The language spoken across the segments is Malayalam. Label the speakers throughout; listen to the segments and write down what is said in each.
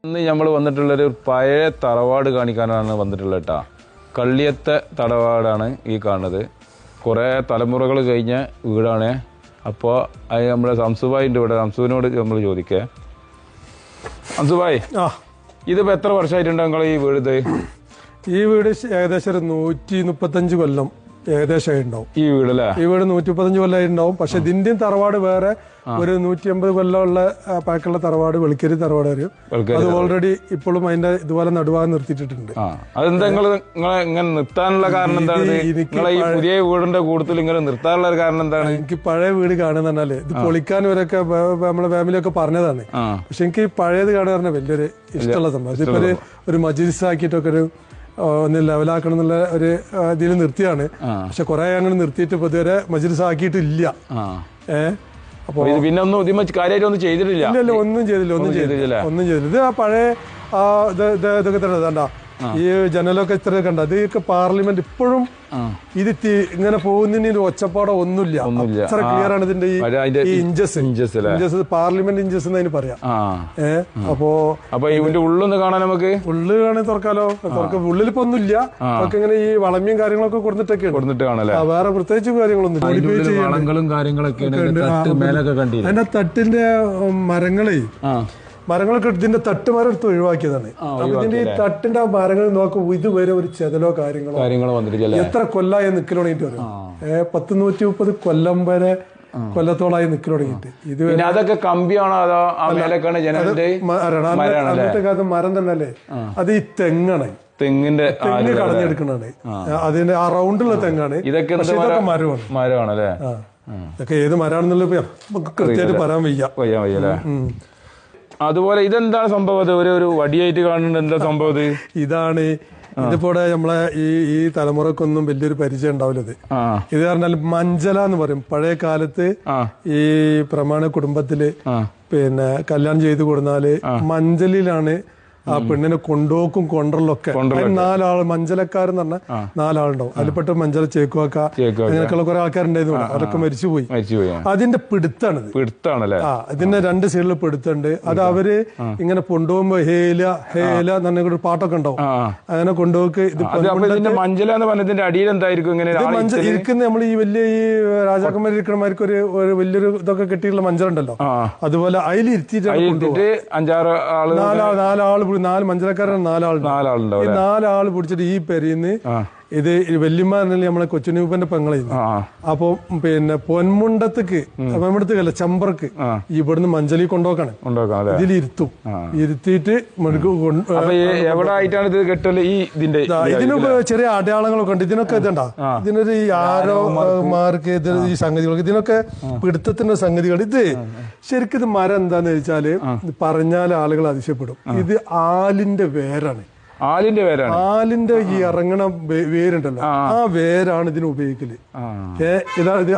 Speaker 1: ഇന്ന് നമ്മൾ വന്നിട്ടുള്ളൊരു പഴയ തറവാട് കാണിക്കാനാണ് വന്നിട്ടുള്ളത് കേട്ടോ. കള്ളിയത്തെ തറവാടാണ് ഈ കാണുന്നത്. കുറേ തലമുറകൾ കഴിഞ്ഞ വീടാണ്. അപ്പോൾ അത് നമ്മുടെ സംസുഭായി ഉണ്ട് ഇവിടെ. സംസുവിനോട് നമ്മൾ ചോദിക്കേ. സംസുഭായി, ഇതിപ്പോൾ എത്ര വർഷമായിട്ടുണ്ട് നിങ്ങൾ ഈ വീട്?
Speaker 2: ഈ വീട് ഏകദേശം ഒരു 135 കൊല്ലം ഏകദേശം ഉണ്ടാവും.
Speaker 1: ഈ വീടല്ലേ? ഈ
Speaker 2: വീട് 135 കൊല്ലമായി ഉണ്ടാവും. പക്ഷെ ഇതിന്റെയും തറവാട് വേറെ ഒരു 180 കൊല്ലമുള്ള പാക്കുള്ള തറവാട് വെളിക്കരി തറവാട് വരും. അത് ഓൾറെഡി ഇപ്പോഴും അതിന്റെ ഇതുപോലെ നടുവാൻ നിർത്തിയിട്ടുണ്ട്.
Speaker 1: അതെന്താ ഇങ്ങനെ നിർത്താനുള്ള കാരണം എന്താണ്? ഈ പുതിയ വീടിന്റെ കൂടുതൽ ഇങ്ങനെ നിർത്താനുള്ള കാരണം എന്താണ്?
Speaker 2: എനിക്ക് പഴയ വീട് കാണുന്ന പറഞ്ഞാല് ഇത് പൊളിക്കാൻ ഇവരൊക്കെ നമ്മളെ ഫാമിലിയൊക്കെ പറഞ്ഞതാണ്. പക്ഷെ എനിക്ക് ഈ പഴയത് കാണുക പറഞ്ഞാൽ വലിയൊരു ഇഷ്ടമുള്ള സംഭവം. ഇതിപ്പോ ഒരു മജ്ലിസ് ആക്കിയിട്ടൊക്കെ ഒരു ഒന്ന് ലെവലാക്കണം എന്നുള്ള ഒരു ഇതിൽ നിർത്തിയാണ്. പക്ഷെ കുറെ അങ്ങനെ നിർത്തിയിട്ട് ഇപ്പൊ ഇതുവരെ മജ്ലിസ് ആക്കിയിട്ടില്ല.
Speaker 1: അപ്പൊ പിന്നെ ഒന്നും കാര്യമായിട്ട് ഒന്നും ചെയ്തിട്ടില്ല.
Speaker 2: ഇല്ലല്ലോ, ഒന്നും ചെയ്തില്ല. ഇത് ആ പഴയ ഇതൊക്കെ തന്നെ വേണ്ട. ഈ ജനലൊക്കെ ഇത്ര കണ്ട അതൊക്കെ പാർലമെന്റ് ഇപ്പോഴും ഇത് ഇങ്ങനെ പോകുന്നതിന് ഒച്ചപ്പാടോ ഒന്നുമില്ല. അത്ര ക്ലിയർ ആണ് ഇതിന്റെ ഈ ഇഞ്ചസ് പാർലമെന്റ് ഇഞ്ചസ് എന്ന് പറയാം.
Speaker 1: അപ്പൊ ഇതിന്റെ ഉള്ളൊന്ന് കാണാൻ നമുക്ക്
Speaker 2: ഉള്ളു കാണാൻ തുറക്കാലോ. ഉള്ളിൽ ഇപ്പൊ ഒന്നുമില്ല. അതൊക്കെ ഇങ്ങനെ ഈ വളമ്യം കാര്യങ്ങളൊക്കെ കൊടുത്തിട്ട് കാണാം. വേറെ പ്രത്യേകിച്ച് കാര്യങ്ങളൊന്നും അതിന്റെ തട്ടിന്റെ മരങ്ങളൊക്കെ ഇതിന്റെ തട്ടുമരം എടുത്ത് ഒഴിവാക്കിയതാണ്. ഇതിന്റെ ഈ തട്ടിന്റെ മരങ്ങൾ നോക്കുമ്പോൾ ഇതുവരെ ഒരു ചെതലോ കാര്യങ്ങളോ എത്ര കൊല്ലായി നിക്കൽ തുടങ്ങിയിട്ട് വരും. 130 കൊല്ലം വരെ കൊല്ലത്തോളായി നിക്കൽ തുടങ്ങിയിട്ട്. ഇത്
Speaker 1: അതൊക്കെ കമ്പിയാണോ അതോ
Speaker 2: അന്നത്തെ കാലത്ത് മരം തന്നെ അല്ലേ? അത് ഈ തെങ്ങാണ്. തെങ്ങ് കളഞ്ഞെടുക്കണാണ്. അതിന്റെ ആ റൗണ്ടുള്ള തെങ്ങാണ്.
Speaker 1: ഇതൊക്കെ മരമാണ് അല്ലേ?
Speaker 2: ഇതൊക്കെ ഏത് മരമാണെന്നുള്ളത് നമുക്ക് കൃത്യമായിട്ട് പറയാൻ വയ്യ.
Speaker 1: അതുപോലെ ഇതെന്താണ് സംഭവം? ഒരു വടിയായിട്ട് കാണുന്നുണ്ട്. എന്താ സംഭവം?
Speaker 2: ഇതാണ് ഇതിപ്പോ നമ്മളെ ഈ തലമുറക്കൊന്നും വലിയൊരു പരിചയം ഉണ്ടാവില്ല. ഇത് പറഞ്ഞാൽ മഞ്ചല എന്ന് പറയും. പഴയ കാലത്ത് ഈ പ്രമാണ കുടുംബത്തില് പിന്നെ കല്യാണം ചെയ്ത് കൊടുത്താല് മഞ്ചലിലാണ് ആ പെണ്ണിനെ കൊണ്ടുപോക്കും കൊണ്ടറലൊക്കെ. 4 മഞ്ചലക്കാരെന്ന് പറഞ്ഞാൽ 4 ആളുണ്ടാവും. അതിൽപ്പെട്ട മഞ്ചല ചേക്കുവാക്ക അങ്ങനെയൊക്കെയുള്ള കുറെ ആൾക്കാരുണ്ടായിരുന്നു. അവരൊക്കെ മരിച്ചുപോയി. അതിന്റെ പിടുത്താണിത്. ഇതിന്റെ 2 സൈഡിൽ പിടുത്തുണ്ട്. അത് അവര് ഇങ്ങനെ കൊണ്ടുപോകുമ്പോ ഹേല എന്ന് പറഞ്ഞ പാട്ടൊക്കെ ഉണ്ടാവും. അങ്ങനെ കൊണ്ടുപോക്ക്
Speaker 1: മഞ്ചല എന്ന് പറഞ്ഞതിന്റെ അടിയിൽ എന്തായിരിക്കും
Speaker 2: ഇരിക്കുന്ന നമ്മൾ ഈ വലിയ ഈ രാജാക്കന്മാർ ഇരിക്കണമാർക്ക് ഒരു വലിയൊരു ഇതൊക്കെ കെട്ടിയിട്ടുള്ള മഞ്ചലുണ്ടല്ലോ. അതുപോലെ അതിൽ ഇരുത്തിയിട്ട് 4 ആള് 4 മഞ്ചലക്കാരാണ്. 4 ആളുണ്ടാവും. ഈ 4 ആള് പിടിച്ചിട്ട് ഈ പെരിന്ന് ഇത് വല്യമ്മ നമ്മളെ കൊച്ചുനൂപ്പന്റെ പെങ്ങളായിരുന്നു. അപ്പൊ പിന്നെ പൊന്മുണ്ടത്തേക്കല്ല ചമ്പർക്ക് ഇവിടുന്ന് മഞ്ചലി കൊണ്ടുപോക്കാണ്. ഇതിലിരുത്തും. ഇരുത്തിയിട്ട് ഇതിനൊക്കെ ചെറിയ അടയാളങ്ങളൊക്കെ ഉണ്ട്. ഇതിനൊക്കെ ഇതണ്ട. ഇതിനൊരു ഈ ആരോമാർക്ക് ഈ സംഗതികളൊക്കെ ഇതിനൊക്കെ പിടുത്തത്തിന്റെ സംഗതികൾ. ഇത് ശരിക്കും ഇത് മരം എന്താന്ന് വെച്ചാല് പറഞ്ഞാൽ ആളുകൾ അതിശയപ്പെടും. ഇത് ആലിന്റെ വേരാണ്. ആലിന്റെ ഈ ഇറങ്ങണ വേരുണ്ടല്ലോ, ആ വേരാണ് ഇതിന് ഉപയോഗിക്കല്.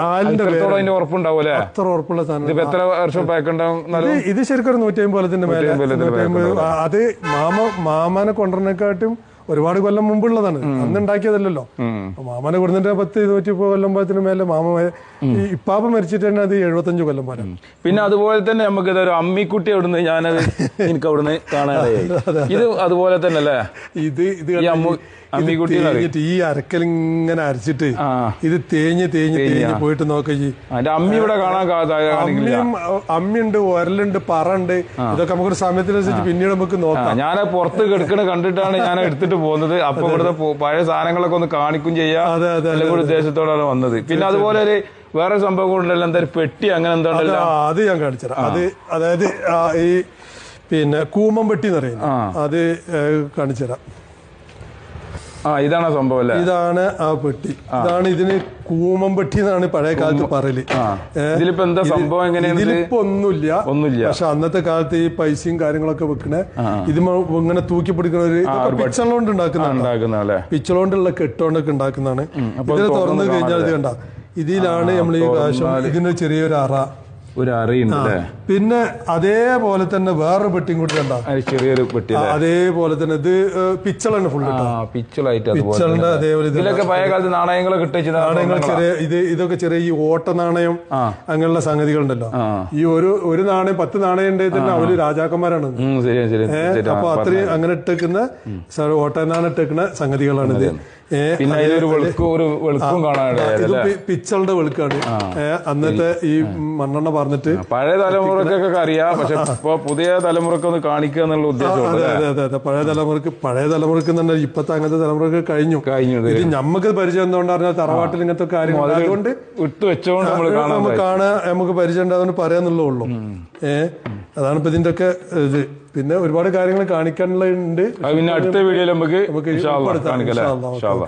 Speaker 2: ആലിന്റെ
Speaker 1: ഉറപ്പുണ്ടാവൂലേ?
Speaker 2: അത്ര ഉറപ്പുള്ള സാധനം. ഇത് ശരിക്കും ഒരു 150 കൊല്ലത്തിന്റെ മേലെ. അത് മാമാനെ കൊണ്ടുവരനെക്കാട്ടും ഒരുപാട് കൊല്ലം മുമ്പുള്ളതാണ്. അന്ന് ഉണ്ടാക്കിയതല്ലോ. മാമനെ കൊടുത്തിട്ട് 100-150 കൊല്ലം മേലെ മാമ ഇപ്പാപ്പ മരിച്ചിട്ട് തന്നെ അത് 75 കൊല്ലം പോലെ.
Speaker 1: പിന്നെ അതുപോലെ തന്നെ നമുക്ക് ഇതൊരു അമ്മിക്കുട്ടി അവിടുന്ന് ഞാനത് എനിക്ക് അവിടുന്ന് കാണാനായി. ഇത് അതുപോലെ തന്നെ അല്ലേ?
Speaker 2: ഈ അരക്കൽ ഇങ്ങനെ അരച്ചിട്ട് ഇത് തേഞ്ഞ് പോയിട്ട് നോക്കി.
Speaker 1: അമ്മി ഇവിടെ കാണാൻ
Speaker 2: അമ്മിയുണ്ട്, ഒരലുണ്ട്, പറണ്ട്. ഇതൊക്കെ നമുക്കൊരു സമയത്തിനനുസരിച്ച് പിന്നീട് നമുക്ക് നോക്കാം.
Speaker 1: ഞാൻ പുറത്ത് കിടക്കണ കണ്ടിട്ടാണ് ഞാൻ എടുത്തിട്ട് പോകുന്നത്. അപ്പൊ ഇവിടുത്തെ പഴയ സാധനങ്ങളൊക്കെ ഒന്ന് കാണിക്കും ചെയ്യാം ഉദ്ദേശത്തോടാണ് വന്നത്. പിന്നെ അതുപോലെ ഒരു വേറെ സംഭവം ഉണ്ടല്ലോ, എന്താ പെട്ടി അങ്ങനെ എന്താണല്ലോ,
Speaker 2: അത് ഞാൻ കാണിച്ചുതരാം. അതായത് ഈ പിന്നെ കൂമംപെട്ടി എന്ന് പറയുന്നത് അത് കാണിച്ചുതരാം.
Speaker 1: ഇതാണ് സംഭവം അല്ലേ?
Speaker 2: ഇതാണ് ആ പെട്ടി. ഇതാണ് ഇതിന് കൂമംപെട്ടി എന്നാണ് പഴയ കാലത്ത് പറയല്.
Speaker 1: ഇതിലിപ്പോ എന്താ സംഭവം?
Speaker 2: ഇതിലിപ്പോ ഒന്നുമില്ല. പക്ഷെ അന്നത്തെ കാലത്ത് ഈ പൈസയും കാര്യങ്ങളൊക്കെ വെക്കണേ ഇത് ഇങ്ങനെ തൂക്കി പിടിക്കുന്ന ഒരു പിച്ചളോണ്ട് ഉണ്ടാക്കുന്നതാണ്. പിച്ചളോണ്ടുള്ള കെട്ടോണ്ടൊക്കെ ഉണ്ടാക്കുന്നതാണ്. ഇതിനെ തുറന്നു കഴിഞ്ഞാൽ ഇത് കണ്ട ഇതിലാണ് നമ്മൾ ഈ കാശം. ഇതിന് ചെറിയൊരു അറ
Speaker 1: ഒരു അറയുണ്ട് അല്ലേ?
Speaker 2: പിന്നെ അതേപോലെ തന്നെ വേറൊരു പെട്ടിയും കൂടി കണ്ടാ
Speaker 1: ചെറിയൊരു പെട്ടി.
Speaker 2: അതേപോലെ തന്നെ ഇത് പിച്ചളാണ് ഫുള്ള്
Speaker 1: പിച്ചളായിട്ട്.
Speaker 2: പിച്ചളിന്റെ അതേപോലെ
Speaker 1: ഇതിലൊക്കെ പഴയ കാലത്ത് നാണയങ്ങളൊക്കെ ഇട്ടു.
Speaker 2: നാണയങ്ങൾ ചെറിയ ഇതൊക്കെ ചെറിയ ഈ ഓട്ട നാണയം അങ്ങനെയുള്ള സംഗതികളുണ്ടല്ലോ. ഈ ഒരു നാണയം 10 നാണയം ഉണ്ടെങ്കിൽ തന്നെ അവര് രാജാക്കന്മാരാണ്. അപ്പൊ അത്രയും അങ്ങനെ ഇട്ടേക്കുന്ന ഓട്ട നാണയം ഇട്ടേക്കുന്ന സംഗതികളാണ് ഇത്. പിച്ചളുടെ വെളുക്കാണ് അന്നത്തെ ഈ മണ്ണെണ്ണ പറഞ്ഞിട്ട്
Speaker 1: പഴയ തലമുറക്കൊക്കെ അറിയാം. പക്ഷെ ഇപ്പൊ പുതിയ തലമുറക്ക് ഒന്ന് കാണിക്കുക എന്നുള്ള ഉദ്ദേശം.
Speaker 2: അതെ പഴയ തലമുറക്ക് തന്നെ ഇപ്പത്തെ അങ്ങനത്തെ തലമുറക്ക് കഴിഞ്ഞു. ഇത് ഞമ്മക്ക് പരിചയം എന്തുകൊണ്ട് പറഞ്ഞാൽ തറവാട്ടിൽ ഇങ്ങനത്തെ കാര്യങ്ങൾ അതുകൊണ്ട്
Speaker 1: ഇട്ട് വെച്ചോണ്ട്
Speaker 2: നമുക്ക് കാണാൻ നമുക്ക് പരിചയം ഉണ്ടാകുന്ന പറയാന്നുള്ളൂ. അതാണ് ഇപ്പൊ ഇതിന്റെ ഒക്കെ ഇത്. പിന്നെ ഒരുപാട് കാര്യങ്ങൾ കാണിക്കാനുള്ള ഉണ്ട്.
Speaker 1: പിന്നെ അടുത്ത വീഡിയോയിൽ നമുക്ക്
Speaker 2: കാണിക്കാം.